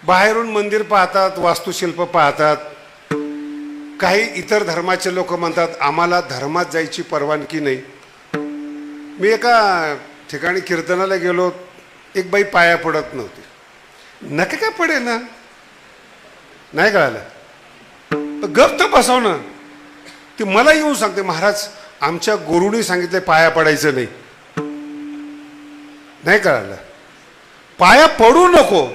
बाहेरून मंदिर पाहतात, वास्तुशिल्प पाहतात. काही इतर धर्माचे लोक म्हणतात आम्हाला धर्मात जायची परवानगी नाही. मी एका ठिकाणी कीर्तनाला गेलो, एक बाई पाया पडत नव्हती. नका काय पडे ना, नाही कळालं, गप तर बसाव ना. ती मला येऊन सांगते महाराज आमच्या गुरुनी सांगितले पाया पडायचं नाही. नाही कळालं, पाया पडू नको,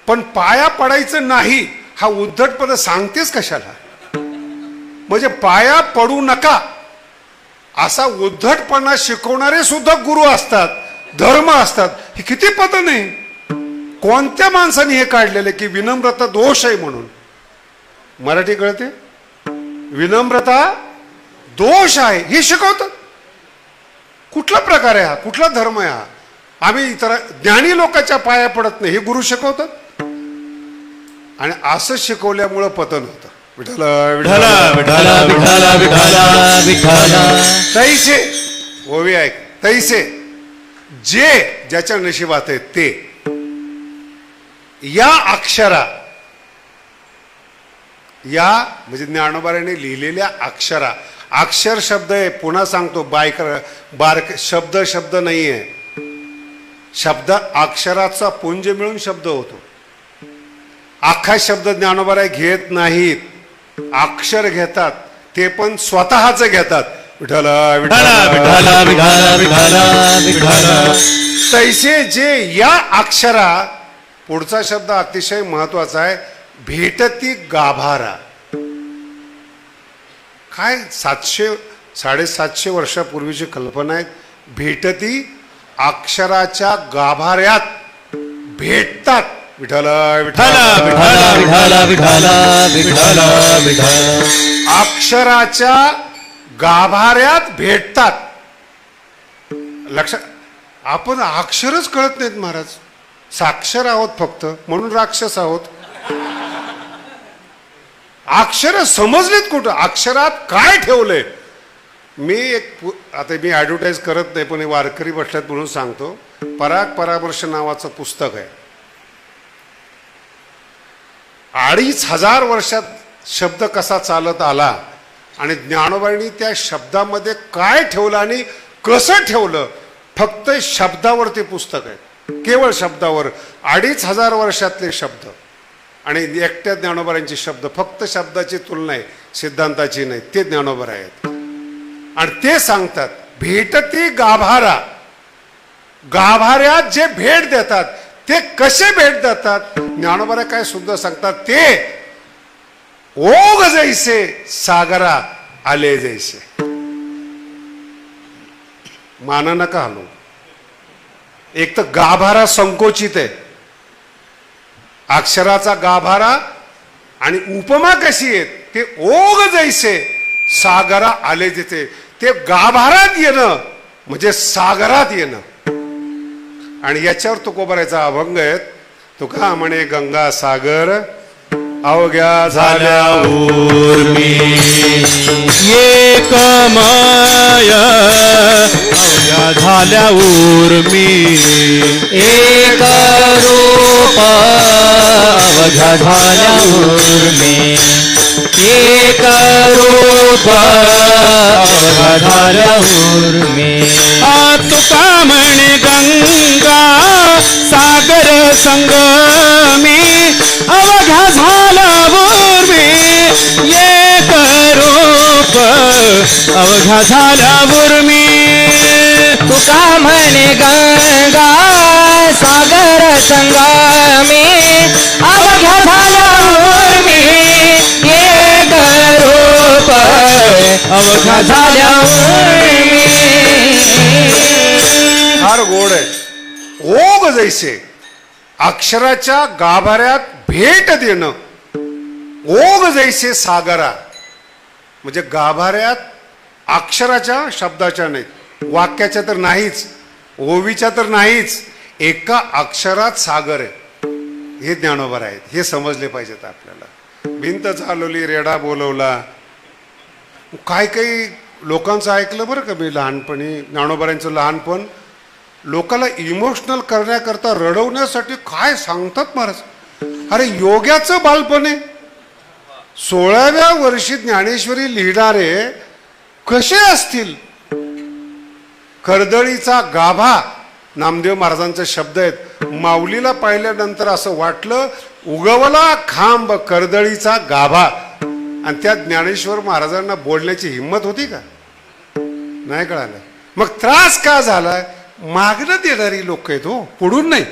पण पाया पडायचं नाही हा उद्धटपणा सांगतेस कशाला? म्हणजे पाया पडू नका असा उद्धटपणा शिकवणारे सुद्धा गुरु असतात, धर्म असतात. हे किती पतन आहे. कोणत्या माणसाने हे काढलेले की विनम्रता दोष आहे म्हणून? मराठी कळते? विनम्रता दोष आहे हे शिकवतात. कुठला प्रकार आहे हा? कुठला धर्म आहे हा? आम्ही इतर ज्ञानी लोकांच्या पाया पडत नाही हे गुरु शिकवतात. आणि असं शिकवल्यामुळं पतन होतं. विठ्ठल विठ्ठल विठ्ठल विठ्ठल विठ्ठल विठ्ठल. तैसे ओवी ऐक, तैसे जे ज्याच्या नशिबात आहे ते या अक्षरा, या म्हणजे ज्ञानोबाने लिहिलेल्या अक्षरा. अक्षर शब्द आहे, पुन्हा सांगतो, बारक शब्द नाही आहे. शब्द अक्षराचा पुंज मिळून शब्द होतो. अख्खा शब्द ज्ञानोबाराय घेत नाहीत, अक्षर घेतात, ते पण स्वतःच घेतात. विठ्ठल विठ्ठल विठ्ठल विठ्ठल विठ्ठल. तैसे जे या अक्षरा. पुढचा शब्द अतिशय महत्वाचा आहे, भेटती गाभारा. काय 700-750 वर्षापूर्वीची कल्पना आहे. भेटती अक्षराच्या गाभाऱ्यात भेटतात. विठ्ठल विठ्ठल विठ्ठल विठ्ठल विठ्ठल विठ्ठल विठ्ठल. अक्षराच्या गाभाऱ्यात भेटतात. लक्षात, आपण अक्षरच कळत नाहीत महाराज. साक्षर आहोत फक्त म्हणून राक्षस आहोत. अक्षर समजलेत कुठं? अक्षरात काय ठेवलंय? आता मी ॲडव्हर्टाईज करत नाही, पण वारकरी बसल्यात म्हणून सांगतो. पराग परामर्श नावाचं पुस्तक आहे. 2500 वर्षात शब्द कसा चालत आला आणि ज्ञानोबांनी त्या शब्दामध्ये काय ठेवलं आणि कसं ठेवलं, फक्त शब्दावर ते पुस्तक आहे. केवळ शब्दावर 2500 वर्षातले शब्द आणि एकट्या ज्ञानोबारांचे शब्द. फक्त शब्दाची तुलना आहे, सिद्धांताची नाही. ते ज्ञानोबार आहेत आणि ते सांगतात भेटती गाभारा. गाभाऱ्यात जे भेट देतात ते कसे भेट देतात? ज्ञानोबारा काय सुद्धा सांगतात, ते ओघ जैसे सागरा आले जैसे. माना नका हलू. एक तर गाभारा संकोचित आहे, अक्षराचा गाभारा, आणि उपमा कशी आहे? ते ओघ जैसे सागरा आले जैसे. ते गाभारात येणं म्हणजे सागरात येणं. आणि याच्यावर तुकोबारायचा अभंग आहे. तुका म्हणे गंगा सागर अवघ्या झाल्या उर्मी एक माय, अवघ्या झाल्या उर्मी एक रूप अवघ्या झाल्या उर्मी. एक रूप अवघ्या झाल्या उर्मी. तुका म्हणे गंगा सागर संगमी अवघ्या झाला उर्मी. एक रूप अवघ्या झाला उर्मी. तुका म्हणे गंगा सागर संगमी अवघ्या झाल्या उर्मी. एक रूप अवघ्या झाल्या उर्मी. फार गोड आहे. ओघ जैसे अक्षराच्या गाभाऱ्यात भेट देणं. ओघ जैसे सागरा म्हणजे गाभाऱ्यात अक्षराच्या, शब्दाच्या नाही, वाक्याच्या तर नाहीच, ओवीच्या तर नाहीच, एका अक्षरात सागर आहे. हे ज्ञानोबर आहेत. हे समजले पाहिजेत आपल्याला. भिंत चालवली, रेडा बोलवला. काय काही लोकांचं ऐकलं बरं का मी लहानपणी. ज्ञानोबरांचं लहानपण लोकांना इमोशनल करण्याकरता, रडवण्यासाठी काय सांगतात महाराज. अरे योग्याचं बालपण आहे. 16व्या वर्षी ज्ञानेश्वरी लिहिणारे कसे असतील? कर्दळीचा गाभा नामदेव महाराजांचे शब्द आहेत. माऊलीला पाहिल्यानंतर असं वाटलं उगवला खांब कर्दळीचा गाभा. आणि त्या ज्ञानेश्वर महाराजांना बोलण्याची हिंमत होती का? नाही कळालं. मग त्रास का झाला? मागणं देणारी लोक आहेत हो, पुढून नाही.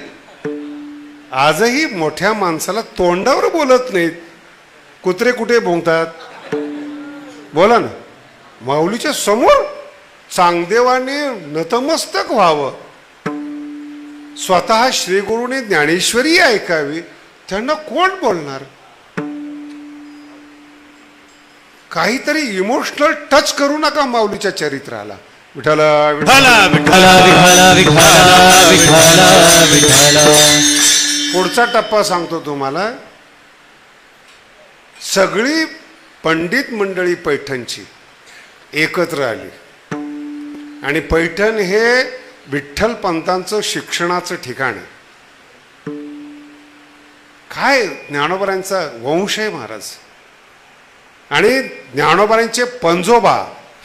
आजही मोठ्या माणसाला तोंडावर बोलत नाहीत. कुत्रे कुठे भोंगतात? बोला ना. माऊलीच्या समोर चांगदेवाने नतमस्तक व्हावं, स्वतः श्रीगुरूने ज्ञानेश्वरी ऐकावी, त्यांना कोण बोलणार? काहीतरी इमोशनल टच करू नका माऊलीच्या चरित्राला. विठ्ठला विठ्ठला विठ्ठला विठ्ठला विठ्ठला विठ्ठला विठ्ठला. पुढचा टप्पा सांगतो तुम्हाला. सगळी पंडित मंडळी पैठणची एकत्र आली आणि पैठण हे विठ्ठल पंतांचं शिक्षणाचं ठिकाण आहे. काय ज्ञानोबांचा वंश आहे महाराज. आणि ज्ञानोबांचे पंजोबा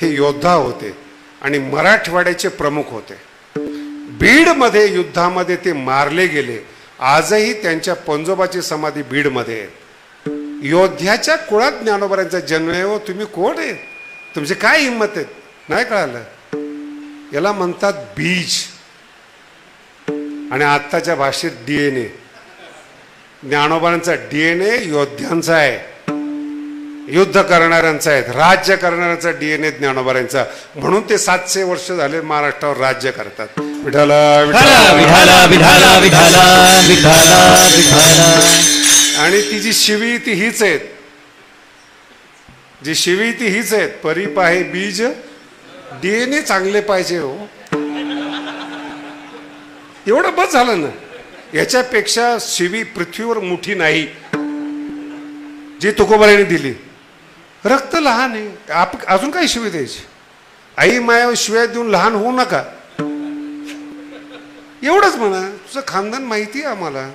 हे योद्धा होते आणि मराठवाड्याचे प्रमुख होते. बीडमध्ये युद्धामध्ये ते मारले गेले. आजही त्यांच्या पंजोबाची समाधी बीडमध्ये आहे. योद्ध्याच्या कुळात ज्ञानोबांचा जन्म आहे. हो, तुम्ही कोण आहे? तुमची काय हिंमत आहे? नाही कळालं. याला म्हणतात बीज. आणि आत्ताच्या भाषेत DNA. ज्ञानोबांचा DNA योद्ध्यांचा आहे, युद्ध करणाऱ्यांचा आहे, राज्य करणाऱ्यांचा DNA ज्ञानोबांचा. म्हणून ते 700 वर्ष झाले महाराष्ट्रावर राज्य करतात. विठ्ठला विठ्ठला विठ्ठला विठ्ठला विठ्ठला विठ्ठला विठ्ठला. आणि ती जी शिवी ती हीच आहेत. जी शिवी ती हीच आहेत. परीप आहे बीज, DNA चांगले पाहिजे हो. एवढं बस झालं ना. याच्यापेक्षा शिवी पृथ्वीवर मोठी नाही जी तुकोबाराने दिली. रक्त लहान आहे, अजून काही शिवी द्यायची? आई माया शिव्या देऊन लहान होऊ नका, एवढंच म्हणा. तुझं खानदान माहिती आहे आम्हाला.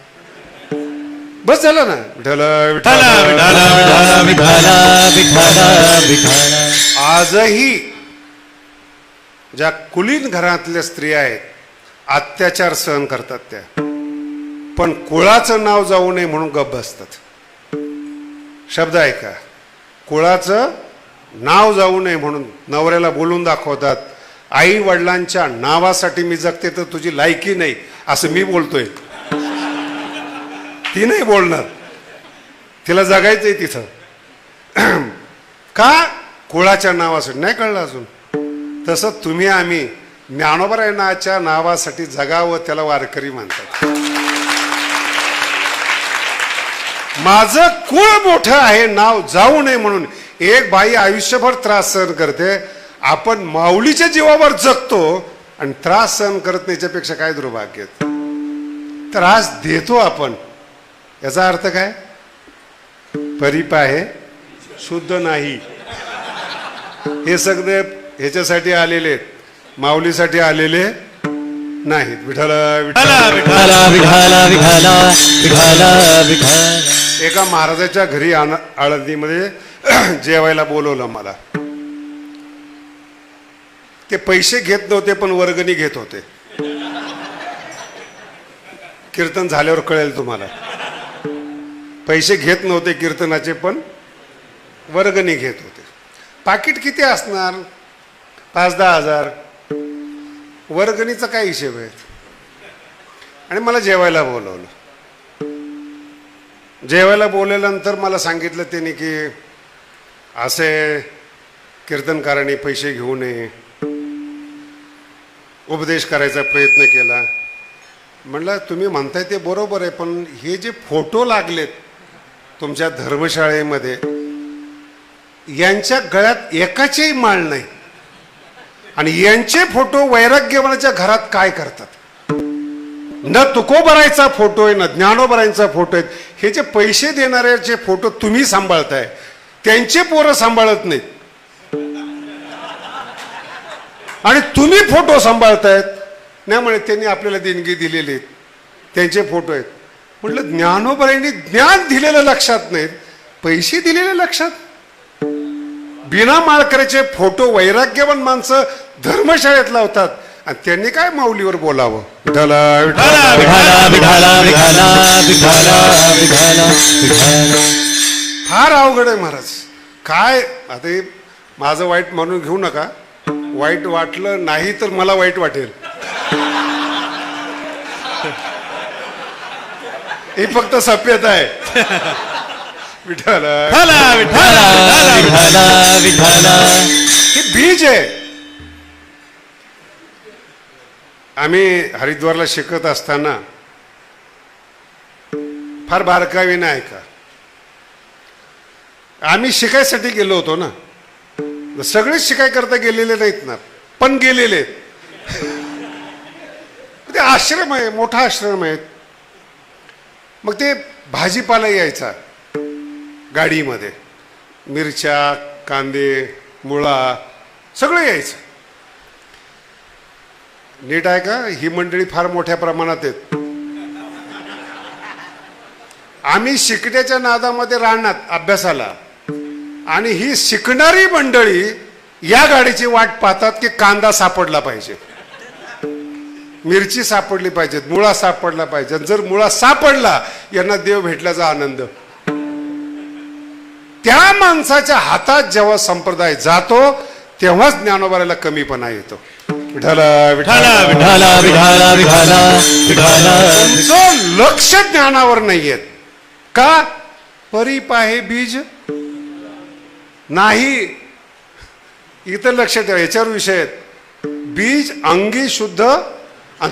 बस झालं ना. विठ्ठला विठ्ठला विठ्ठला विठ्ठला विठ्ठला विठ्ठला. आजही ज्या कुलीन घरातल्या स्त्रिया आहेत अत्याचार सहन करतात त्या, पण कुळाचं नाव जाऊ नये म्हणून गप्प बसतात. शब्द ऐका. कुळाचं नाव जाऊ नये म्हणून नवऱ्याला बोलून दाखवतात. आई वडिलांच्या नावासाठी मी जगते तर तुझी लायकी नाही असं मी बोलतोय. ती नाही बोलणार, तिला जगायचंय तिथं. का? कुळाच्या नावासाठी. नाही कळलं अजून? तसं तुम्ही आम्ही ज्ञानोबारायांच्या नावासाठी जगावं, त्याला वारकरी म्हणतात. माझं कुळ मोठं आहे, नाव जाऊ नये म्हणून. एक बाई आयुष्यभर त्रास सहन करते, आपण माऊलीच्या जीवावर जगतो आणि त्रास सहन करत नाही. याच्यापेक्षा काय दुर्भाग्य. त्रास देतो आपण, याचा अर्थ काय? परीप आहे, शुद्ध नाही. हे सगळे ह्याच्यासाठी आलेले, माऊलीसाठी आलेले नाहीत. विठ्ठला विठ्ठला विठ्ठला विठ्ठला विठ्ठला विठ्ठला. एका महाराजाच्या घरी आळंदीमध्ये जेवायला बोलवलं मला. ते पैसे घेत नव्हते पण वर्गणी घेत होते. कीर्तन झाल्यावर कळेल तुम्हाला. पैसे घेत नव्हते कीर्तनाचे पण वर्गणी घेत होते. पाकिट किती असणार? 5-10 हजार. वर्गणीचा काय हिशेब आहे? आणि मला जेवायला बोलवलं. जेवायला बोलल्यानंतर मला सांगितलं त्यांनी की असे कीर्तनकारांनी पैसे घेऊ नये, उपदेश करायचा प्रयत्न केला. म्हणलं तुम्ही म्हणताय ते बरोबर आहे, पण हे जे फोटो लागलेत तुमच्या धर्मशाळेमध्ये, यांच्या गळ्यात एकाचेही माळ नाही. आणि यांचे फोटो वैराग्यवानाच्या घरात काय करतात? न तुकोबारायचा फोटो आहे, न ज्ञानोबारायांचा फोटो आहे. हे जे पैसे देणाऱ्याचे फोटो तुम्ही सांभाळताय, त्यांचे पोरं सांभाळत नाहीत. आणि तुम्ही फोटो सांभाळतायत. त्यामुळे त्यांनी आपल्याला देणगी दिलेली आहेत, त्यांचे फोटो आहेत. म्हटलं ज्ञानोबाईंनी ज्ञान दिलेलं लक्षात नाहीत, पैसे दिलेले लक्षात. बिना माळकऱ्याचे फोटो वैराग्यवान माणसं धर्मशाळेत लावतात आणि त्यांनी काय माऊलीवर बोलावं. विठाला विठाला विठाला विठाला विठाला विठाला विठाला. फार अवघड आहे महाराज. काय आता हे माझं वाईट म्हणून घेऊ नका, वाईट वाटलं नाही तर मला वाईट वाटेल. ही फक्त सभ्यता आहे. विठाला विठाला विठाला विठाला विठाला. हे बीज आहे. आम्ही हरिद्वारला शिकत असताना फार बारकावी नाही का, आम्ही शिकायसाठी गेलो होतो ना. सगळेच शिकाय करता गेलेले नाहीत ना, पण गेलेले. ते आश्रम आहे, मोठा आश्रम आहे. मग ते भाजीपाला यायचा गाडीमध्ये, मिरच्या, कांदे, मुळा सगळं यायचं. नीट आहे का, ही मंडळी फार मोठ्या प्रमाणात आहेत. आम्ही शिकण्याच्या नादामध्ये राहणार अभ्यासाला, आणि ही शिकणारी मंडळी या गाडीची वाट पाहतात की कांदा सापडला पाहिजे, मिरची सापडली पाहिजे, मुळा सापडला पाहिजे. जर मुळा सापडला यांना देव भेटल्याचा आनंद. त्या माणसाच्या हातात जेव्हा संप्रदाय जातो तेव्हाच ज्ञानोबाला कमीपणा येतो. विठाला विठाला विठाला विठाला विठाला विठाला. तुमचं लक्ष ज्ञानावर नाहीये का? परिपाहे बीज नाही. इथं लक्ष ठेवा, याच्यावर विषय आहेत. बीज अंगी शुद्ध,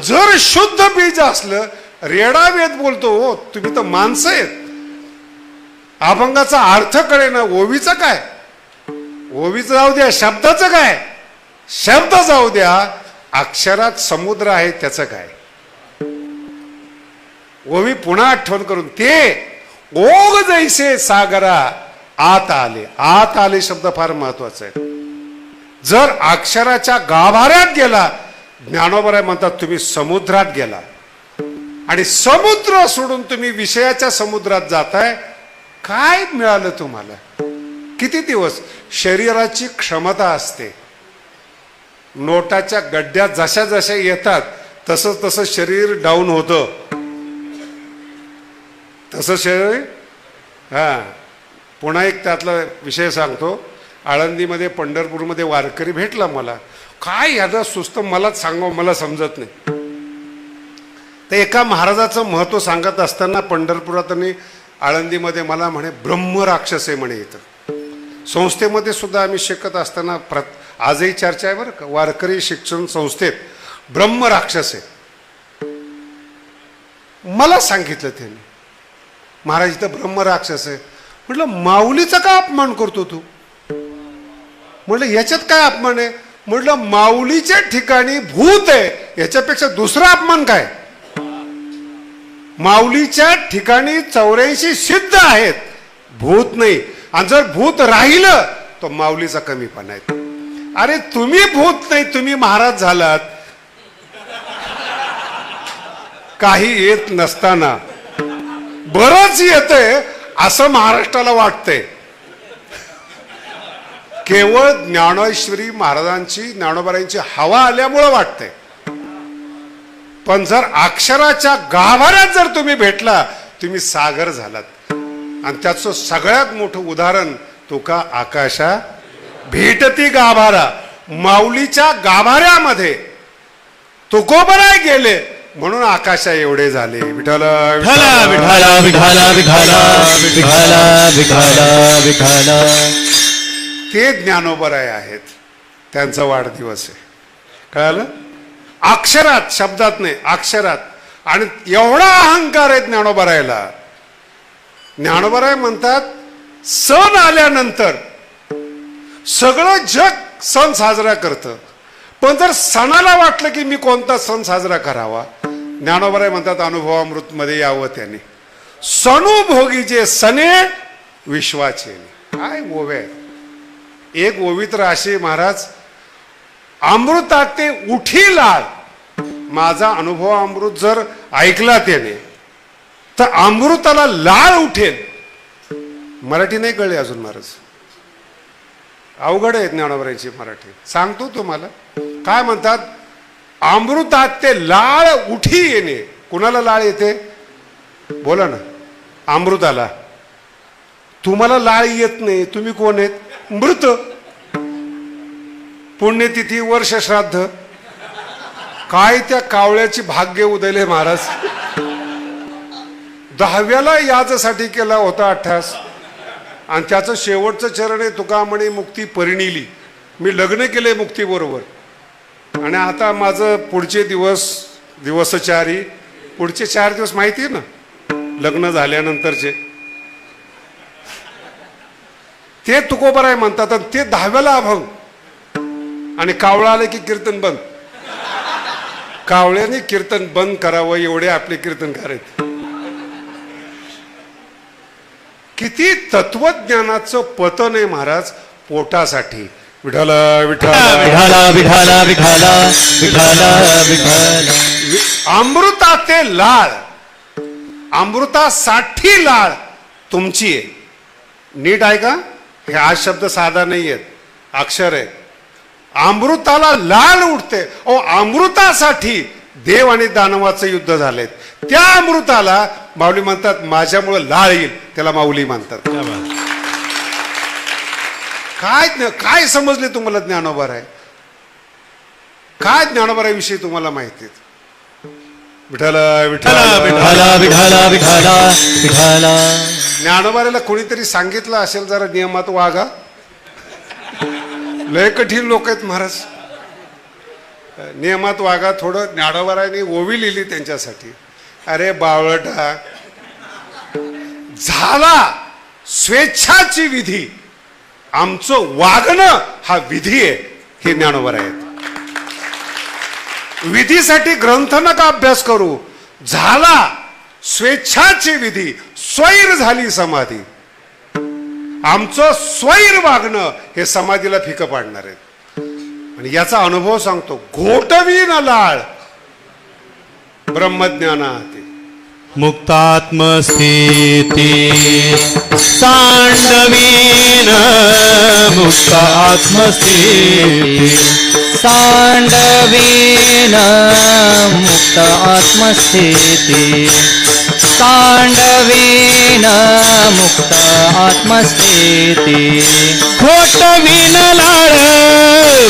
जर शुद्ध बीज असलं, रेडा वेद बोलतो हो, तुम्ही तर माणसं आहेत. अभंगाचा अर्थ कळे ना, ओवीचं काय, ओवीचं जाऊ द्या, शब्दाचं काय, शब्द जाऊ द्या, अक्षरात समुद्र आहे त्याचं काय. ओवी पुन्हा आठवण करून, ते ओघ जैसे सागरा आत आले. आत आले शब्द फार महत्वाचा आहे. जर अक्षराच्या गाभाऱ्यात गेला, ज्ञानोबराय म्हणतात तुम्ही समुद्रात गेला. आणि समुद्र सोडून तुम्ही विषयाच्या समुद्रात जाताय. काय मिळालं तुम्हाला? किती दिवस? शरीराची क्षमता असते. नोटाच्या गड्ड्यात जशा जशा येतात तसं तसं शरीर डाऊन होतं. तसं शरीर. हा, पुन्हा एक त्यातला विषय सांगतो. आळंदीमध्ये पंढरपूरमध्ये वारकरी भेटला मला. काय याला सुस्त मलाच सांगावं, मला समजत नाही. तर एका महाराजाचं महत्व सांगत असताना पंढरपुरात आणि आळंदीमध्ये मला म्हणे ब्रह्मराक्षस आहे म्हणे. इथं संस्थेमध्ये सुद्धा आम्ही शिकत असताना आजही चर्चा आहे बरं का, वारकरी शिक्षण संस्थेत ब्रह्मराक्षस आहे. मला सांगितलं त्यांनी, महाराज इथं ब्रह्मराक्षस आहे. म्हटलं माऊलीचा का अपमान करतो तू? म्हटलं याच्यात काय अपमान आहे? म्हटलं माऊलीच्या ठिकाणी भूत आहे, याच्यापेक्षा दुसरा अपमान काय? माऊलीच्या ठिकाणी 84 सिद्ध आहेत, भूत नाही. आणि जर भूत राहिलं तर माऊलीचा कमीपणा आहे. अरे तुम्ही भूत नाही, तुम्ही महाराज झालात. काही येत नसताना बरंच येतंय असं महाराष्ट्राला वाटतंय. केवळ ज्ञानेश्वरी महाराजांची, ज्ञानोबारायांची हवा आल्यामुळं वाटतंय. पण जर अक्षराच्या गाभाऱ्यात जर तुम्ही भेटला, तुम्ही सागर झालात. आणि त्याचं सगळ्यात मोठं उदाहरण तुका आकाशा भेटती गाभारा. माऊलीच्या गाभाऱ्यामध्ये तुकोबराय गेले म्हणून आकाशा एवढे झाले. विठाला विठाला विठाला विठाला विठाला विठाला विठाला. ते ज्ञानोबराय आहेत, त्यांचा वाढदिवस आहे. कळालं? अक्षरात, शब्दात नाही, अक्षरात. आणि एवढा अहंकार आहे ज्ञानोबरायला. ज्ञानोबराय म्हणतात सण आल्यानंतर सगळं जग सण साजरा करतं, पण जर सणाला वाटलं की मी कोणता सण साजरा करावा, ज्ञानोबराय म्हणतात अनुभवामृत मध्ये यावं त्याने. सणुभोगी जे सणे विश्वाचे. काय ओवे. एक ओवी तर अशी, महाराज अमृतात ते उठी लाळ. माझा अनुभव अमृत जर ऐकला त्याने तर अमृताला लाळ उठेल. मराठी नाही कळली अजून महाराज, अवघड आहे ज्ञानोबरांची मराठी. सांगतो तुम्हाला काय म्हणतात. अमृतात ते लाळ उठी येणे. कुणाला लाळ येते बोला ना. अमृताला. तुम्हाला लाळ येत नाही, तुम्ही कोण आहेत? मृत. पुण्यतिथी वर्ष श्राद्ध काय त्या कावळ्याची भाग्य उदयले महाराज. 10व्याला याच्यासाठी केला होता अठ्ठास आणि त्याचं शेवटचं चरण आहे तुका म्हणे मुक्ती परिणिली. मी लग्न केले मुक्ती बरोबर आणि आता माझं पुढचे दिवसचारी पुढचे 4 दिवस माहिती आहे ना लग्न झाल्यानंतरचे ते तुकोबराय म्हणतात आणि ते 10व्याला अभंग आणि कावळा आले की कीर्तन बंद. कावळ्याने कीर्तन बंद करावं एवढे आपले कीर्तनकार आहेत. किती तत्वज्ञानाचं पतन आहे महाराज पोटासाठी. विठाला विठाला विठाला विठाला विठाला विठाला विठाला. अमृताचे लाळ, अमृतासाठी लाळ तुमची आहे. नीट आहे का? हे आज शब्द साधा नाही आहेत, अक्षर आहे. अमृताला लाळ उठते. ओ अमृतासाठी देव आणि दानवाचं युद्ध झालेत. त्या अमृताला माऊली म्हणतात माझ्यामुळे लाळ येईल, त्याला माऊली म्हणतात. काय काय समजले तुम्हाला ज्ञानोबा आहे? काय ज्ञानोबाविषयी तुम्हाला माहिती? विठाला विठाला विठाला विठाला विठाला विठाला. ज्ञानोबाला कोणीतरी सांगितलं असेल जरा नियमात वागा. लय कठीण लोक आहेत महाराज. नियमात वागा थोडं. ज्ञानोबाने ओवी लिहिली त्यांच्यासाठी. अरे बावळटा झाला स्वेच्छाची विधी, आमचं वागणं हा विधी आहे. हे ज्ञानोबा आहेत. विधीसाठी ग्रंथ नका अभ्यास करू. झाला स्वेच्छाची विधी, स्वैर झाली समाधी. आमचं स्वैर वागणं हे समाधीला फिकं पाडणार आहेत. आणि याचा अनुभव सांगतो. घोटवीन लाळ ब्रह्मज्ञानाते मुक्तात्मस्थिती सांडवीन मुक्त आत्मस्थिती सांडवीन मुक्त आत्मस्थिती सांडवीन मुक्त आत्मस्थिती घोटवीन लाळ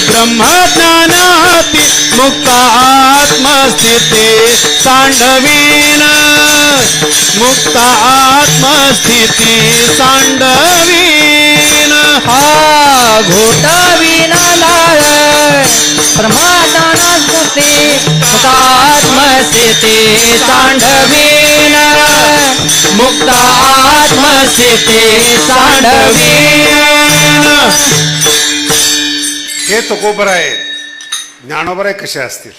ब्रह्मज्ञानाती मुक्त आत्मस्थिती सांडवीन मुक्त आत्मस्थिती सांडवीन. हा घोटवीन लाळ ब्रह्मज्ञानास्मृती मुक्त आत्मस्थिती सांडवीन मुक्त आत्मस्थिती सांडवीन. हे तुकोबराय ज्ञानोबराय कसे असतील?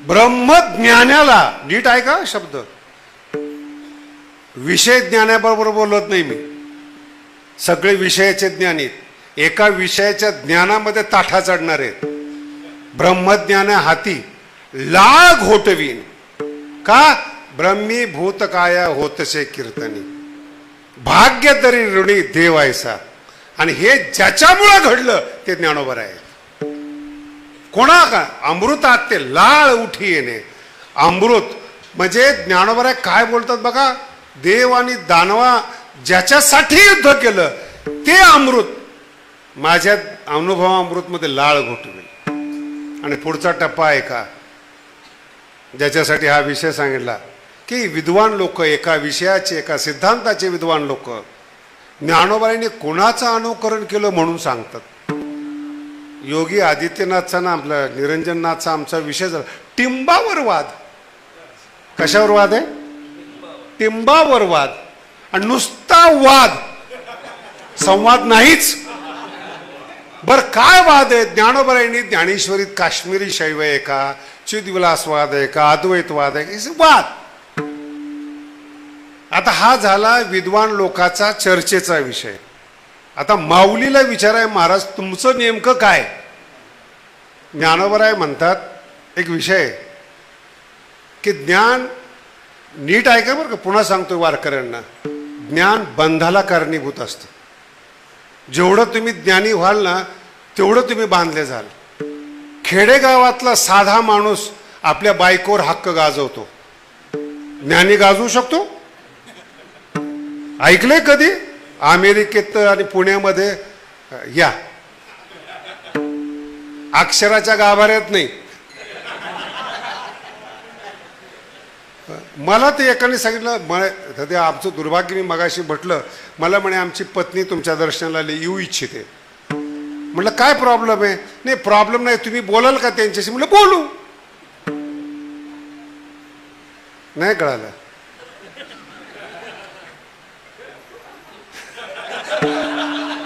ब्रह्मज्ञानाला नीट आहे का शब्द? विषय ज्ञानाबरोबर बोलत नाही मी. सगळे विषयाचे ज्ञानीत एका विषयाच्या ज्ञानामध्ये ताठा चढणार आहेत. ब्रह्मज्ञान हाती लाळ घोटवीन का? ब्रह्मी भूत काया होतसे कीर्तनी भाग्य तरी ऋणी देव ऐसा. आणि हे ज्याच्यामुळे घडलं ते ज्ञानोबा आहे. कोणा का? अमृतात ते लाळ उठी येणे. अमृत म्हणजे ज्ञानोबा काय बोलतात बघा. देव आणि दानवा ज्याच्यासाठी युद्ध केलं ते अमृत माझ्या अनुभवामृत मध्ये लाळ घोटवेल. आणि पुढचा टप्पा आहे का ज्याच्यासाठी हा विषय सांगितला की विद्वान लोक एका विषयाचे एका सिद्धांताचे विद्वान लोक ज्ञानोबाईने कोणाचं अनुकरण केलं म्हणून सांगतात. योगी आदित्यनाथचा ना आपला निरंजननाथचा आमचा विषय झाला टिंबावर वाद. कशावर वाद आहे? टिंबावर वाद. आणि नुसता वाद, संवाद नाहीच. बर काय वाद आहे? ज्ञानोबाईंनी ज्ञानेश्वरीत काश्मीरी शैव आहे का, चिदविलासवाद आहे का, अद्वैतवाद आहे का, वाद. आता हा झाला विद्वान लोकांचा चर्चेचा विषय. आता माऊलीला विचाराय महाराज तुमचं नेमकं काय? ज्ञानोबराय म्हणतात एक विषय की ज्ञान नीट ऐका बरं का, पुन्हा सांगतोय वारकऱ्यांना, ज्ञान बंधाला कारणीभूत असतं. जेवढं तुम्ही ज्ञानी व्हाल ना तेवढं तुम्ही बांधले जाल. खेडेगावातला साधा माणूस आपल्या बायकोवर हक्क गाजवतो, ज्ञानी गाजवू शकतो? ऐकलंय कधी? अमेरिकेत आणि पुण्यामध्ये या अक्षराच्या गाभाऱ्यात नाही. मला ते एकाने सांगितलं, ते आमचं दुर्भाग्य, मी मगाशी म्हटलं, मला म्हणे आमची पत्नी तुमच्या दर्शनाला येऊ इच्छिते. म्हटलं काय प्रॉब्लेम आहे? नाही प्रॉब्लेम नाही, तुम्ही बोलाल का त्यांच्याशी? म्हटलं बोलू. नाही कळालं?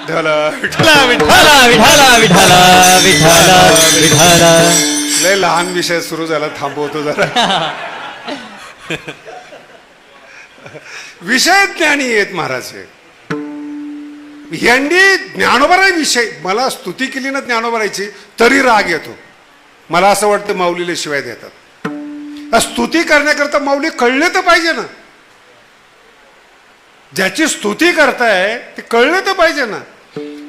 विठ्ठला विठ्ठला विठ्ठला विठ्ठला विठ्ठला विठ्ठला. लय लहान विषय सुरू झाला, थांबवतो जरा. विषय ज्ञानी आहेत महाराज. यांनी ज्ञानोबराय विषय, मला स्तुती केली ना ज्ञानोबरायची तरी राग येतो. मला असं वाटतं माऊलीला शिवाय देतात. स्तुती करण्याकरता माऊली कळले तर पाहिजे ना. ज्याची स्तुती करताय ते कळले तर पाहिजे ना.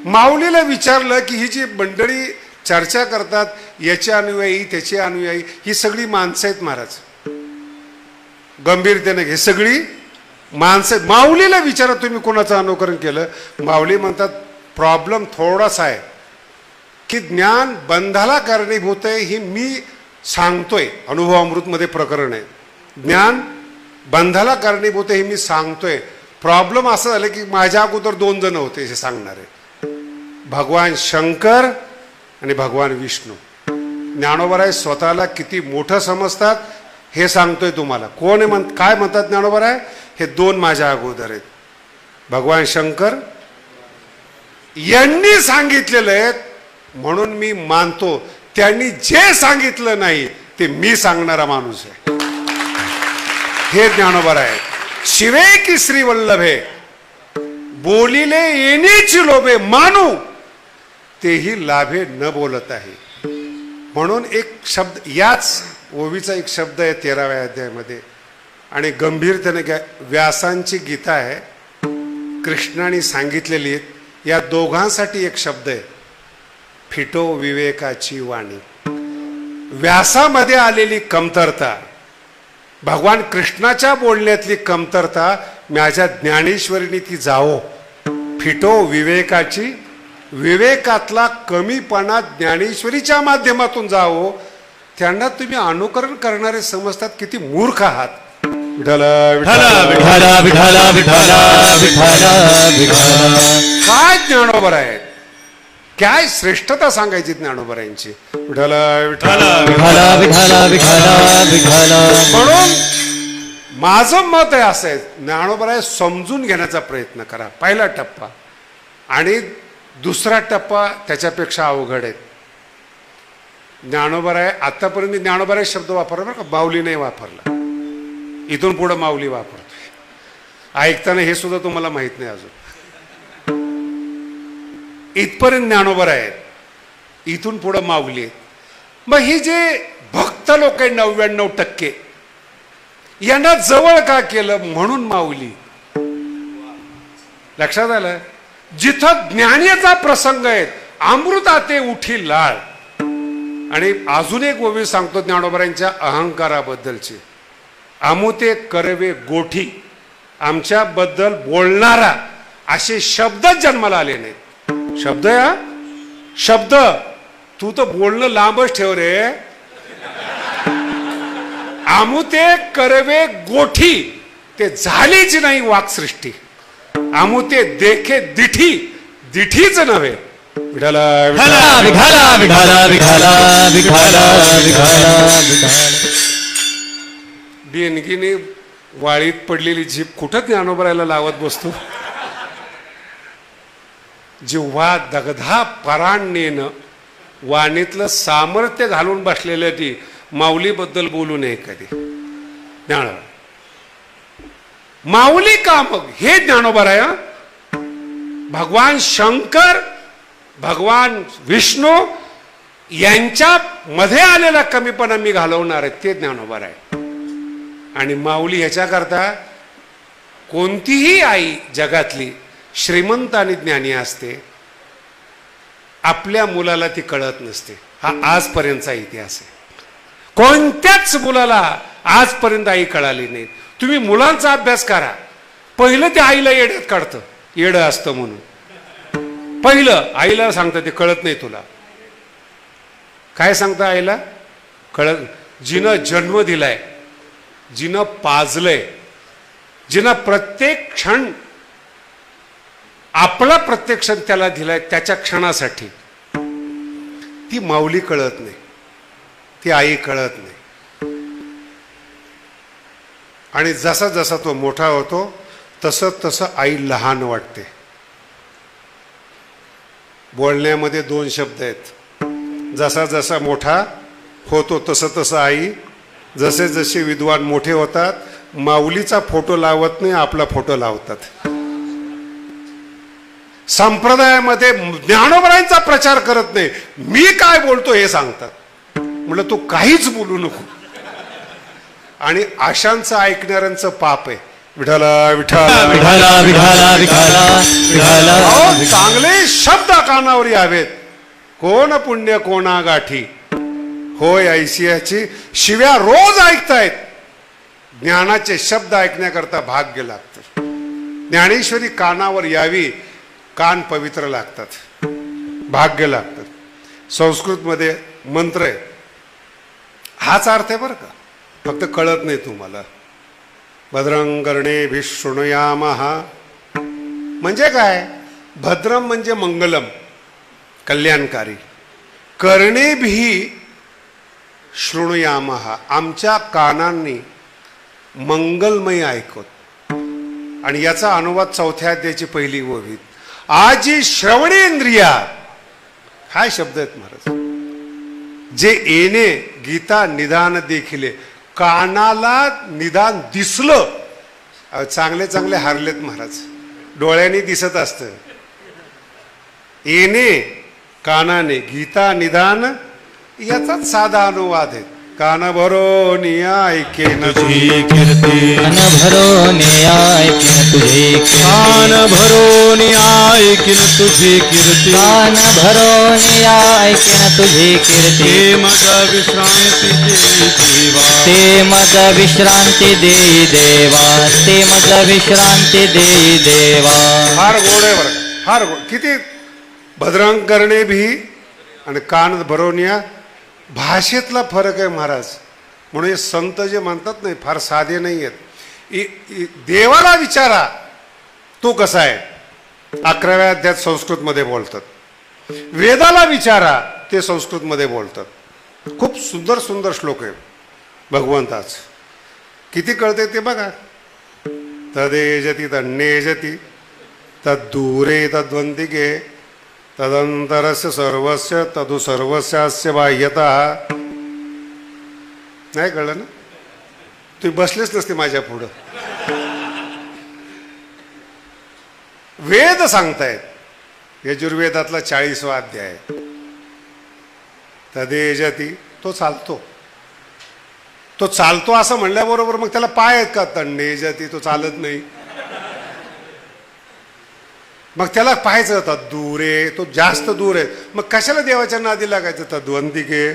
माऊलीला विचारलं की ही जी मंडळी चर्चा करतात, याचे अनुयायी त्याचे अनुयायी, ही सगळी माणसं आहेत महाराज. गंभीरतेने घे, सगळी माणसं. माऊलीला विचारा तुम्ही कोणाचं अनुकरण केलं? माऊली म्हणतात प्रॉब्लेम थोडासा आहे की ज्ञान बंधाला कारणीभूत आहे, ही मी सांगतोय. अनुभवामृतमध्ये प्रकरण आहे, ज्ञान बंधाला कारणीभूत आहे हे मी सांगतोय. प्रॉब्लेम असं झालं की माझ्या अगोदर 2 जण होते हे सांगणारे, भगवान शंकर आणि भगवान विष्णू. ज्ञानोबराय स्वतःला किती मोठं समजतात हे सांगतोय तुम्हाला. कोण आहे काय म्हणतात ज्ञानोबराय? हे 2 माझ्या अगोदर आहेत, भगवान शंकर यांनी सांगितलेलं आहे म्हणून मी मानतो. त्यांनी जे सांगितलं नाही ते मी सांगणारा माणूस आहे. हे ज्ञानोबराय. शिवे की श्री वल्लभे बोलिले येण्याची लोभे, मानू तेही लाभे न बोलत आहे. म्हणून एक शब्द, याच ओवीचा एक शब्द आहे 13व्या अध्यायामध्ये, आणि गंभीरतेने घ्या. व्यासांची गीता आहे, कृष्णाने सांगितलेली आहे. या दोघांसाठी एक शब्द आहे, फिटो विवेकाची वाणी. व्यासामध्ये आलेली कमतरता, भगवान कृष्णाच्या बोलण्यातली कमतरता माझ्या ज्ञानेश्वरीने ती जावो. फिटो विवेकाची, विवेकातला कमीपणा ज्ञानेश्वरीच्या माध्यमातून जावो. त्यांना तुम्ही अनुकरण करणारे समजतात किती मूर्ख आहात. विठ्ठला विठ्ठला विठ्ठला विठ्ठला विठ्ठला विठ्ठला विठ्ठला. काय ज्ञानोबराय, काय श्रेष्ठता सांगायची ज्ञानोबरायांची. विठ्ठला विठ्ठला विठ्ठला विठ्ठला विठ्ठला विठ्ठला. म्हणून माझं मत आहे असं आहे, ज्ञानोबराय समजून घेण्याचा प्रयत्न करा. पहिला टप्पा, आणि दुसरा टप्पा त्याच्यापेक्षा अवघड आहे. ज्ञानोबराय आतापर्यंत मी ज्ञानोबराय शब्द वापरला बरं का, माऊली नाही वापरला. इथून पुढे माऊली वापरतोय. ऐकताना हे सुद्धा तुम्हाला माहित नाही अजून. इथपर्यंत ज्ञानोबराय आहेत, इथून पुढे माऊली आहेत. मग ही जे भक्त लोक आहे 99%, यांना जवळ का केलं? म्हणून माऊली. लक्षात आलं? जिथं ज्ञानाचा प्रसंग आहे, अमृताते उठी लाळ. आणि अजून एक ओवी सांगतो ज्ञानोबरायांच्या अहंकाराबद्दलची. आमुते करवे गोठी, आमच्याबद्दल बोलणारा असे शब्द जन्माला आले नाहीत. शब्द या शब्द, तू तर बोलणं लांबच ठेव रे. आमुते करवे गोठी, ते झालीच नाही वाक्सृष्टी. आमुते देखे दिठी, दिठीच नव्हे. विठ्ठला विठ्ठला विठ्ठला विठ्ठला विठ्ठला विठ्ठला विठ्ठला. देणगीने वाळीत पडलेली जीभ कुठं ज्ञानोबरायला लावत बसतो. जेव्हा दगधा पराणनेनं वाणीतलं सामर्थ्य घालून बसलेलं ती माऊलीबद्दल बोलू नये कधी. ज्ञान माऊली का मग? हे ज्ञानोबराय. भगवान शंकर, भगवान विष्णू यांच्या मध्ये आलेला कमीपणा मी घालवणार आहे, ते ज्ञानोबराय. आणि माऊली ह्याच्याकरता कोणतीही आई जगातली श्रीमंत आणि ज्ञानी असते, आपल्या मुलाला ती कळत नसते. हा आजपर्यंतचा इतिहास आहे. कोणत्याच मुलाला आजपर्यंत आई कळाली नाही. तुम्ही मुलांचा अभ्यास करा, पहिलं ते आईला येड्यात काढतं, येडं असतं म्हणून. पहिलं आईला सांगतं ते कळत नाही तुला. काय सांगतं आईला? कळत. जिनं जन्म दिलाय, जिनं पाजलंय, जिनं प्रत्येक क्षण आपला प्रत्येक क्षण त्याला दिलाय, त्याच्या क्षणासाठी ती माऊली कळत नाही, ती आई कळत नाही. आणि जसा जसा तो मोठा होतो तसं तसं आई लहान वाटते. बोलण्यामध्ये 2 शब्द आहेत. जसा जसा मोठा होतो तसं तसं आई. जसे जसे विद्वान मोठे होतात, माऊलीचा फोटो लावत नाही, आपला फोटो लावतात. संप्रदायामध्ये ज्ञानोबरांचा प्रचार करत नाही, मी काय बोलतो हे सांगतात. म्हटलं तू काहीच बोलू नको. आणि आशांचं ऐकणाऱ्यांचं पाप आहे. विठाला विठाला विठाला विठाला विठाला विठाला. अहो, चांगले शब्द कानावर यावेत. कोण पुण्य कोणा गाठी होय ऐशियाची. शिव्या रोज ऐकतायत. ज्ञानाचे शब्द ऐकण्याकरता भाग्य लागतं. ज्ञानेश्वरी कानावर यावी, कान पवित्र लागतात, भाग्य लागतात. संस्कृतमध्ये मंत्र आहे, हाच अर्थ आहे बरं का, फक्त कळत नाही तुम्हाला. भद्रं कर्णेभिः शृणुयामः म्हणजे काय? भद्रम म्हणजे मंगलम, कल्याणकारी. कर्णेभिः शृणुयामः, आमच्या कानांनी मंगलमय ऐकत. आणि याचा अनुवाद 4थ्या अध्यायाची पहिली ओवी. आजी श्रवणेंद्रिया, काय शब्द आहेत महाराज. जे येणे गीता निदान देखिले, कानाला निदान दिसलं. चांगले चांगले हारलेत महाराज, डोळ्यांनी दिसत असतं. येणे कानाने, गीता निदान याचाच साधा अनुवाद आहे. कान भरून ऐकेन तुझी कीर्ती, कान भरून ऐकेन तुझी कीर्ती. कान भरून ऐकीन तुझी कीर्ती. कान भरून ऐकेन तुझी कीर्ती. ते मग विश्रांती देई देवा. ते मग विश्रांती देई देवा. ते मग विश्रांती देई देवा. फार गोड आहे बरं का, फार गोड. किती भद्रं करणे भी आणि कान भरवण्या, भाषेतला फरक आहे महाराज. म्हणून हे संत जे म्हणतात नाही, फार साधे नाही आहेत. देवाला विचारा तो कसा आहे, 11व्या अध्यायात संस्कृतमध्ये बोलतात. वेदाला विचारा, ते संस्कृतमध्ये बोलतात. खूप सुंदर सुंदर श्लोक आहे भगवंताच. किती कळते ते बघा. तदेजती तन्नेजती तद्दूरे तद्वंतिके तदंतरस्य सर्वस्य तदु सर्वस्यास्य बाह्यतः. नाही कळलं ना? तुम्ही बसलेच नसते माझ्या पुढं. वेद सांगतायत. यजुर्वेदातला 40वा अध्याय. तदेजती, तो चालतो. तो चालतो असं म्हणल्याबरोबर मग त्याला पाय आहेत का? तन्नेजती, तो चालत नाही. मग त्याला पाहायचं तद्दूर आहे, तो जास्त दूर आहे. मग कशाला देवाच्या नादी लागायचं? तद्वंतिके,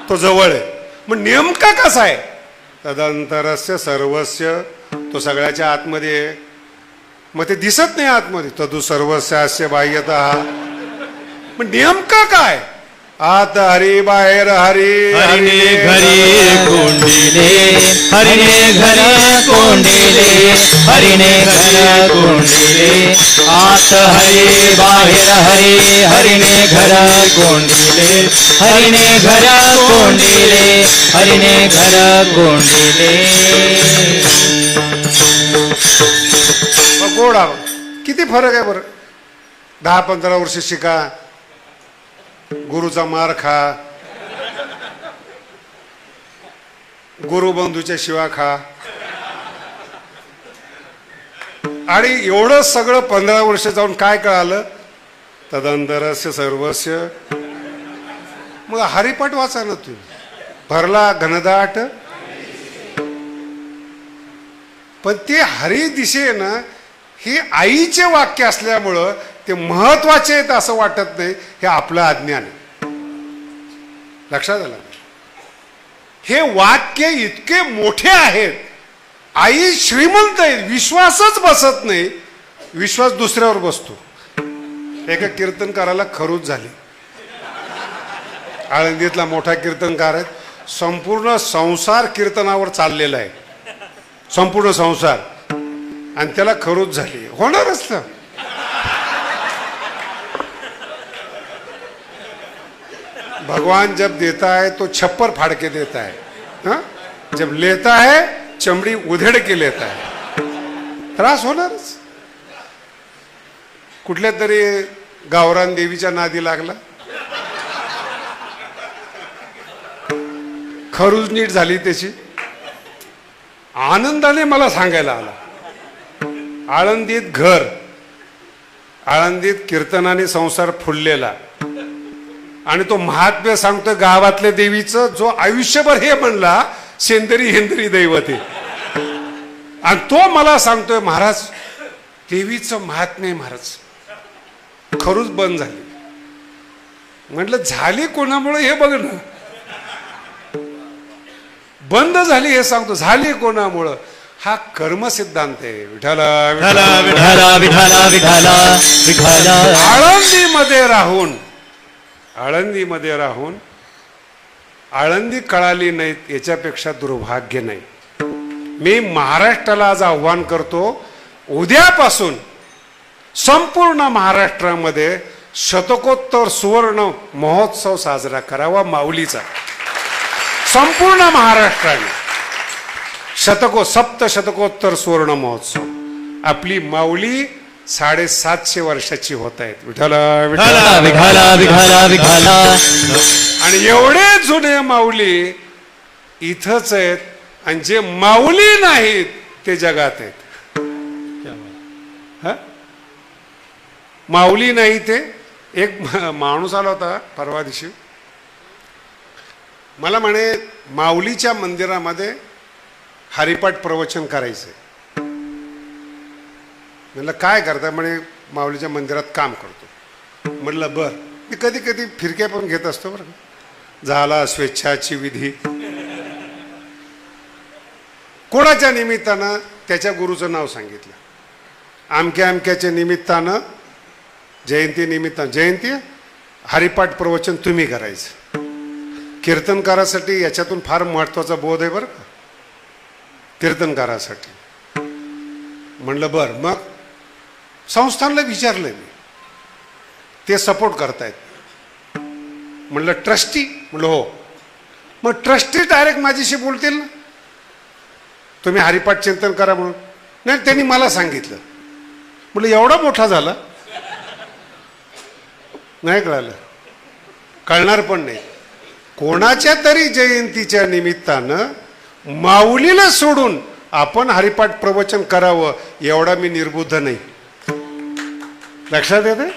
तो जवळ आहे. मग नेमका कसा आहे? तदंतरस्य सर्वस्य, तो सगळ्याच्या आतमध्ये आहे. मग ते दिसत नाही आतमध्ये. तदु सर्वस्यास्य बाह्यतः. मग नेमका काय? आत हरी बाहेर हरी. हरिने घरी कोंडिले, हरिने घरी कोंडिले. हरिने घरी कोंडिले. आत हरी बाहेर हरी. हरिने घर कोंडिले. हरिने घर कोंडिले. हरिने घर कोंडिले. गोडा किती फरक आहे बरं. 10-15 वर्ष शिका, गुरुचा मार खा, गुरुबंधूच्या शिवा खा. आणि एवढं सगळं 15 वर्ष जाऊन काय कळालं? तदंतरस्य सर्वस्य. मग हरिपाठ वाचा ना तुम्ही. भरला घनदाट पण ते हरी दिशे ना हे आईचे वाक्य असल्यामुळं ते महत्वाचे आहेत असं वाटत नाही. हे आपलं अज्ञान आहे. लक्षात आलं? हे वाक्य इतके मोठे आहेत. आई श्रीमंत आहे, विश्वासच बसत नाही. विश्वास दुसऱ्यावर बसतो. एका कीर्तनकाराला खरूच झाली. आळंदीतला मोठा कीर्तनकार आहे. संपूर्ण संसार कीर्तनावर चाललेला आहे, संपूर्ण संसार. आणि त्याला खरूच झाली. होणारच ना. भगवान जब देता है तो छप्पर फाड़ के देता है, हा? जब लेता है चमड़ी उधेड़ के लेता है. त्रास होणारच. कुठल्या तरी गावरान देवीच्या नादी लागला, खरूज नीट झाली त्याची. आनंदाने मला सांगायला आला. आळंदीत घर, आळंदीत कीर्तनाने संसार फुललेला. आणि तो महात्म्य सांगतोय गावातल्या देवीचं, जो आयुष्यभर हे म्हणला सेंदरी हेंदरी दैवते. आणि तो मला सांगतोय महाराज देवीचं महात्म्य. महाराज खरूच बंद झाली. म्हटलं झाली कोणामुळे हे बघ ना. बंद झाली हे सांगतो, झाली कोणामुळं. हा कर्म सिद्धांत आहे. विठाला विठाला विठाला विठाला विठाला विठाला. आळंदीमध्ये राहून आळंदी कळाली नाहीत याच्यापेक्षा दुर्भाग्य नाही. मी महाराष्ट्राला आज आव्हान करतो, उद्यापासून संपूर्ण महाराष्ट्रामध्ये शतकोत्तर सुवर्ण महोत्सव साजरा करावा माऊलीचा. संपूर्ण महाराष्ट्राने सप्तशतकोत्तर सुवर्ण महोत्सव. आपली माऊली 750 वर्षाची होत आहेत. विठाला विठाला विठाला विठाला विठाला. आणि एवढे जुने माऊली इथंच आहेत. आणि जे माऊली नाहीत ते जगात आहेत. हा? माऊली नाही ते. एक माणूस आला होता परवा दिवशी, मला म्हणे माऊलीच्या मंदिरामध्ये हरिपाठ प्रवचन करायचंय. म्हणलं काय करता? म्हणे माऊलीच्या मंदिरात काम करतो. म्हटलं बर. मी कधी कधी फिरक्या पण घेत असतो बरं. झाला स्वेच्छाची विधी. कोणाच्या निमित्तानं? त्याच्या गुरुचं नाव सांगितलं. अमक्या अमक्याच्या निमित्तानं, जयंती निमित्तानं, जयंती हरिपाठ प्रवचन तुम्ही करायचं. कीर्तनकारासाठी याच्यातून फार महत्वाचा बोध आहे बरं का, कीर्तनकारासाठी. म्हणलं बर. मग संस्थानला विचारलं मी, ते सपोर्ट करतायत. म्हणलं ट्रस्टी? म्हणलं हो. मग ट्रस्टी डायरेक्ट माझ्याशी बोलतील ना, तुम्ही हरिपाठ चिंतन करा म्हणून. नाही, त्यांनी मला सांगितलं. म्हणलं एवढा मोठा झाला? नाही कळालं, कळणार पण नाही. कोणाच्या तरी जयंतीच्या निमित्तानं माऊलीला सोडून आपण हरिपाठ प्रवचन करावं एवढा मी निर्बुद्ध नाही. लक्षात येते?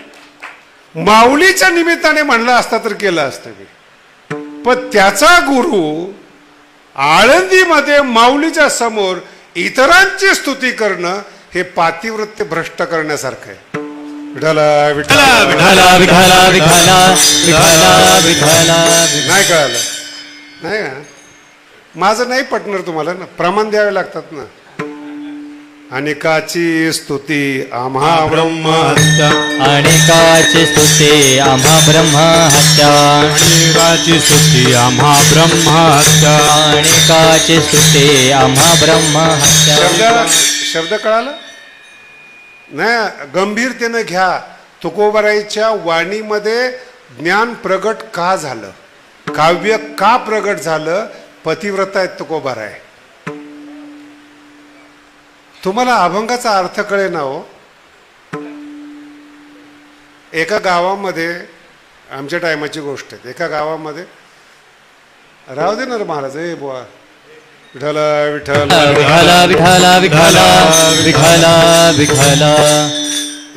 माऊलीच्या निमित्ताने म्हणलं असता तर केलं असतं मी. पण त्याचा गुरु आळंदीमध्ये माऊलीच्या समोर इतरांची स्तुती करणं हे पातिव्रत्य भ्रष्ट करण्यासारखं आहे. विठाला विठाला विठाला विठाला विठाला विठाला विठाला. नाही कळालं? नाही का? माझं नाही पटणार तुम्हाला ना, प्रमाण द्यावे लागतात ना. अनेकाची स्तुती आम्हा ब्रह्म हत्या. अनेकाची स्तुती आम्हा ब्रह्म हत्या. अनेकाची स्तुती आम्हा ब्रह्म हत्या. अनेकाची स्तुती आम्हा ब्रह्म हत्या. शब्द कळाला नाही? गंभीरतेनं घ्या. तुकोबाराईच्या वाणीमध्ये ज्ञान प्रगट का झालं, काव्य का प्रगट झालं? पतिव्रता आहेत तुकोबाराय. तुम्हाला अभंगाचा अर्थ कळे ना हो. एका गावामध्ये, आमच्या टायमाची गोष्ट आहे, एका गावामध्ये राहू दे ना रे महाराज. ए बुवा विठाला विठाला विठाला विठाला विठाला विठाला विठाला.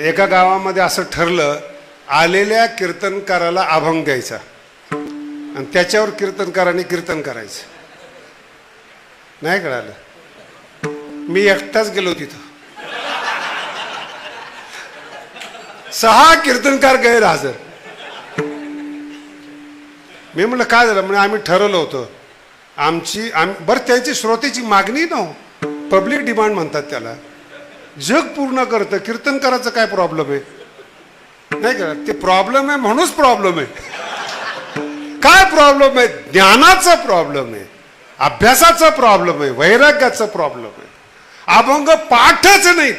एका गावामध्ये असं ठरलं, आलेल्या कीर्तनकाराला अभंग द्यायचा आणि त्याच्यावर कीर्तनकाराने कीर्तन करायचं. नाही कळालं? मी एकटाच गेलो तिथं. 6 कीर्तनकार गैरहजर. मी म्हणलं काय झालं? म्हणजे आम्ही ठरवलं होतं बरं त्यांची श्रोतेची मागणी ना, पब्लिक डिमांड म्हणतात त्याला. जग पूर्ण करतं, कीर्तनकाराचं काय प्रॉब्लेम आहे? नाही का? ते प्रॉब्लेम आहे म्हणूनच प्रॉब्लेम आहे. काय प्रॉब्लेम आहे? ज्ञानाचा प्रॉब्लेम आहे, अभ्यासाचा प्रॉब्लेम आहे, वैराग्याचा प्रॉब्लेम आहे. अभंग पाठच नाही.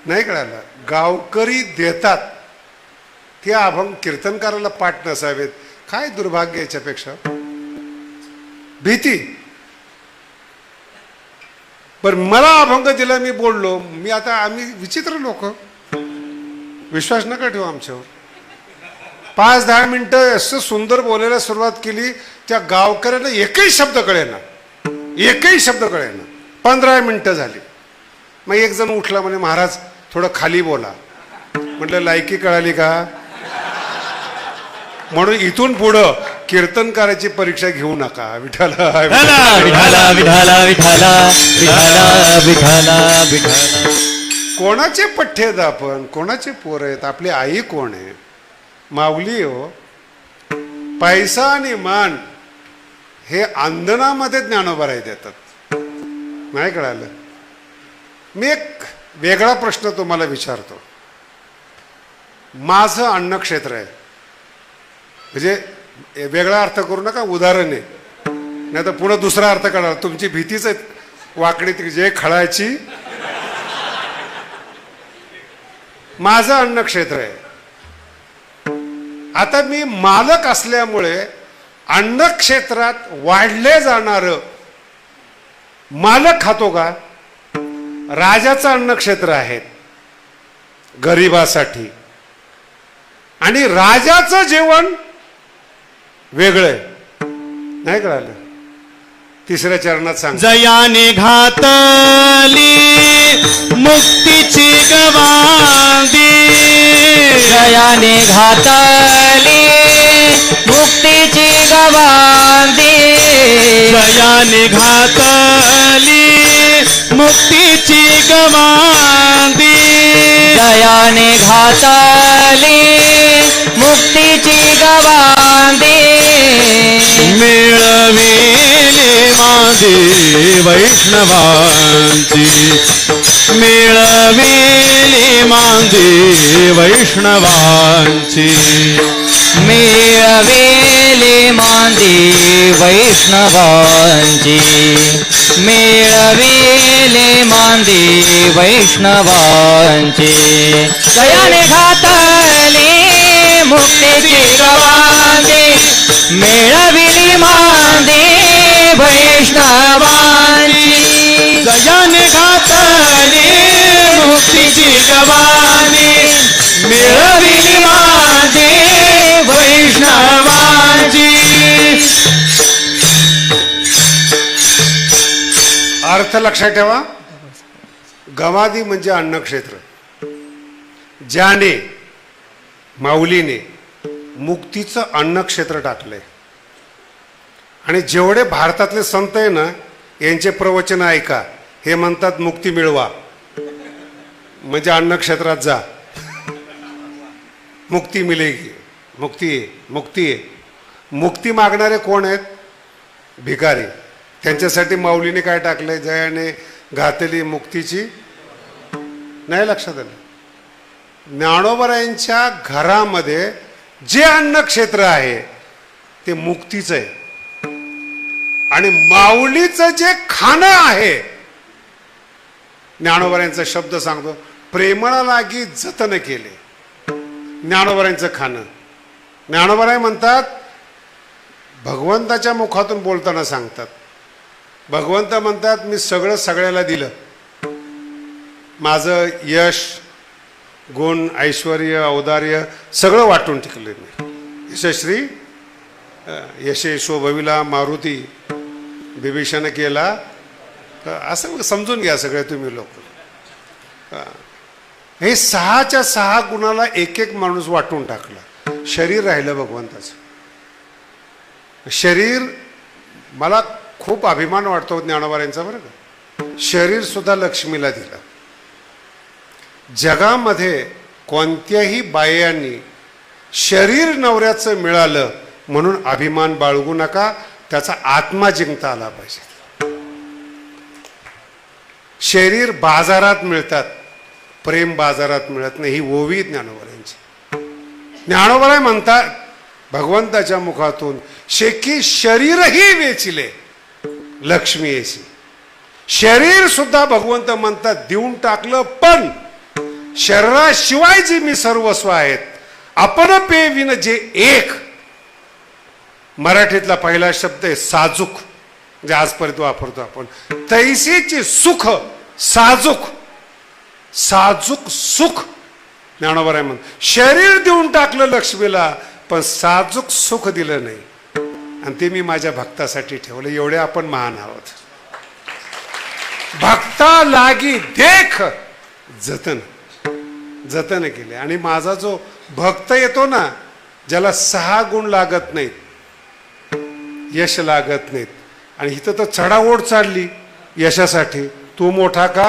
नाही कळालं? गावकरी देतात ते अभंग कीर्तनकाराला पाठ नसावेत. काय दुर्भाग्य याच्यापेक्षा. भीती. बर मला अभंग दिला, मी बोललो. आम्ही विचित्र लोक, विश्वास नका ठेवू आमच्यावर. 5-10 मिनिटं असं सुंदर बोलायला सुरुवात केली, त्या गावकऱ्यांना एकही शब्द कळेना. 15 मिनिटं झाली. मग एक जण उठला, म्हणे महाराज थोडं खाली बोला. म्हटलं लायकी कळाली का? म्हणून इथून पुढं कीर्तनकाराची परीक्षा घेऊ नका. विठाला विठाला विठाला विठाला विठाला विठाला विठाला. कोणाचे पठ्ठे आहेत आपण? कोणाचे पोर आहेत? आपली आई कोण आहे? माऊली हो. पैसा आणि मान हे अंधनामध्ये ज्ञानोबा देतात. नाही कळालं? मी एक वेगळा प्रश्न तुम्हाला विचारतो. माझं अन्नक्षेत्र आहे, म्हणजे वेगळा अर्थ करू नका, उदाहरण आहे, नाही तर पुन्हा दुसरा अर्थ करणार. तुमची भीतीच आहे वाकडी जे खळायची. माझं अन्नक्षेत्र आहे. आता मी मालक असल्यामुळे अन्नक्षेत्रात वाढले जाणार मालक खातो का? राजाचं अन्नक्षेत्र आहे गरिबासाठी, आणि राजाचं जेवण वेगळं. नाही कळालं? तिसऱ्या चरणात सांग. जयाने घातली मुक्तीची गवांदी. जयाने घातली मुक्तीची गवांदी. जयाने घातली मुक्तीची गवांदी. जयाने घातली मुक्तीची गवांदी. मिळविले मांदी वैष्णवांची. मिळविले मांदी वैष्णवांची. मिळविले मांदी वैष्णवांची. मिळविले मांदी वैष्णवांची. जयाने घातली मुक्तीची गवांदी. मिळविली मांदी वैष्णवांची. जयाने घातली मुक्तीची गवांदी. मिळविली मांदी वैष्णवांची. अर्थ लक्षात ठेवा. गवादी म्हणजे अन्नक्षेत्र. ज्याने माऊलीने मुक्तीचं अन्नक्षेत्र टाकलंय. आणि जेवढे भारतातले संत आहे ना, यांचे प्रवचन ऐका. हे म्हणतात मुक्ती मिळवा, म्हणजे अन्नक्षेत्रात जा, मुक्ती मिळेगी. मुक्ती आहे, मुक्ती आहे. मुक्ती मागणारे कोण आहेत? भिकारी. त्यांच्यासाठी माऊलीने काय टाकलंय? जयाने घातली मुक्तीची. नाही लक्षात आलं? ज्ञानोबरायांच्या घरामध्ये जे अन्नक्षेत्र आहे ते मुक्तीचं आहे. आणि माऊलीचं जे खाणं आहे, ज्ञानोबरायांचा शब्द सांगतो, प्रेमळा लागी जतन केले. ज्ञानोबरायांचं खाणं. ज्ञानोबराय म्हणतात, भगवंताच्या मुखातून बोलताना सांगतात, भगवंत म्हणतात मी सगळं सगळ्याला दिलं. माझं यश, गुण, ऐश्वर्य, औदार्य सगळं वाटून टिकले मी. यशश्री यशेश्व भविला मारुती विभीषण केला. असं समजून घ्या सगळे तुम्ही लोक. हे 6च्या 6 गुणाला एक एक माणूस वाटून टाकला. शरीर राहिलं भगवंताचं. शरीर मला खूप अभिमान वाटतो ज्ञानोबारांचा बरं का. शरीर सुद्धा लक्ष्मीला दिलं. जगामध्ये कोणत्याही बायांनी शरीर नवऱ्याचं मिळालं म्हणून अभिमान बाळगू नका, त्याचा आत्मा जिंकता आला पाहिजे. शरीर बाजारात मिळतात, प्रेम बाजारात मिळत नाही, ही ओवी ज्ञानोबारांची. ज्ञानोबा म्हणतात भगवंताच्या मुखातून, शेकी शरीरही वेचिले लक्ष्मी येशी. शरीर सुद्धा भगवंत म्हणतात देऊन टाकलं, पण शरीराशिवाय जी मी सर्वस्व आहेत, आपण पे विन जे एक. मराठीतला पहिला शब्द आहे साजूक, जे आजपर्यंत वापरतो आपण. तैसेचे सुख साजूक, साजूक सुख. ज्ञानोबा म्हण शरीर देऊन टाकलं लक्ष्मीला, पण साजूक सुख दिलं नाही, आणि ते मी माझ्या भक्तासाठी ठेवलं. एवढे आपण महान आहोत. भक्ता लागी देख जतन, जतन केले. आणि माझा जो भक्त येतो ना, ज्याला 6 गुण लागत नाहीत, यश लागत नाहीत, आणि इथं तर चढाओढ चालली यशासाठी, तू मोठा का,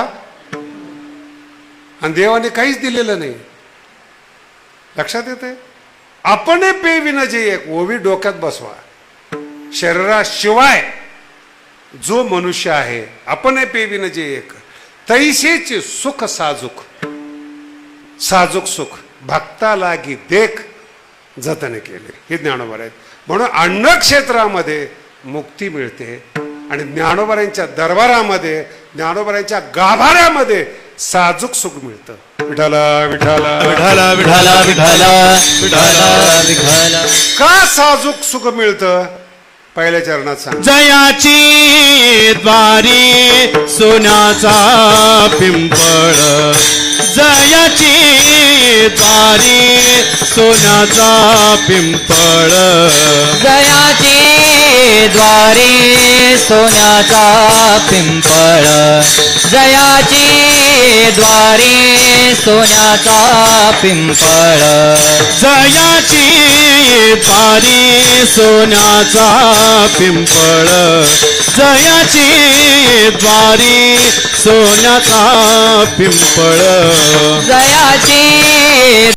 आणि देवाने काहीच दिलेलं नाही. लक्षात येते. आपण पे विना जे एक, ओवी डोक्यात बसवा. शरीराशिवाय जो मनुष्य आहे, आपण पे विना जे एक, तैसेचे सुख साजूक, साजूक सुख भक्ता लागी देख जतन केले. हे ज्ञानोबा आहेत. म्हणून अन्न क्षेत्रामध्ये मुक्ती मिळते, आणि ज्ञानोबारांच्या दरबारामध्ये, ज्ञानोबारांच्या गाभाऱ्यामध्ये साजूक सुख मिळतं. विठाला विठाला विठाला विठाला विठाला विठाला विठाला. का साजूक सुख मिळतं? पहिल्या चरणात सांग. जयाची द्वारी सोन्याचा पिंपळ, जयाची द्वारी सोन्याचा पिंपळ, जयाची द्वारी सोन्याचा पिंपळ, जयाची द्वारी सोन्याचा पिंपळ, जयाची द्वारी सोन्याचा पिंपळ, जयाची द्वारी सोन्याचा पिंपळ, जयाची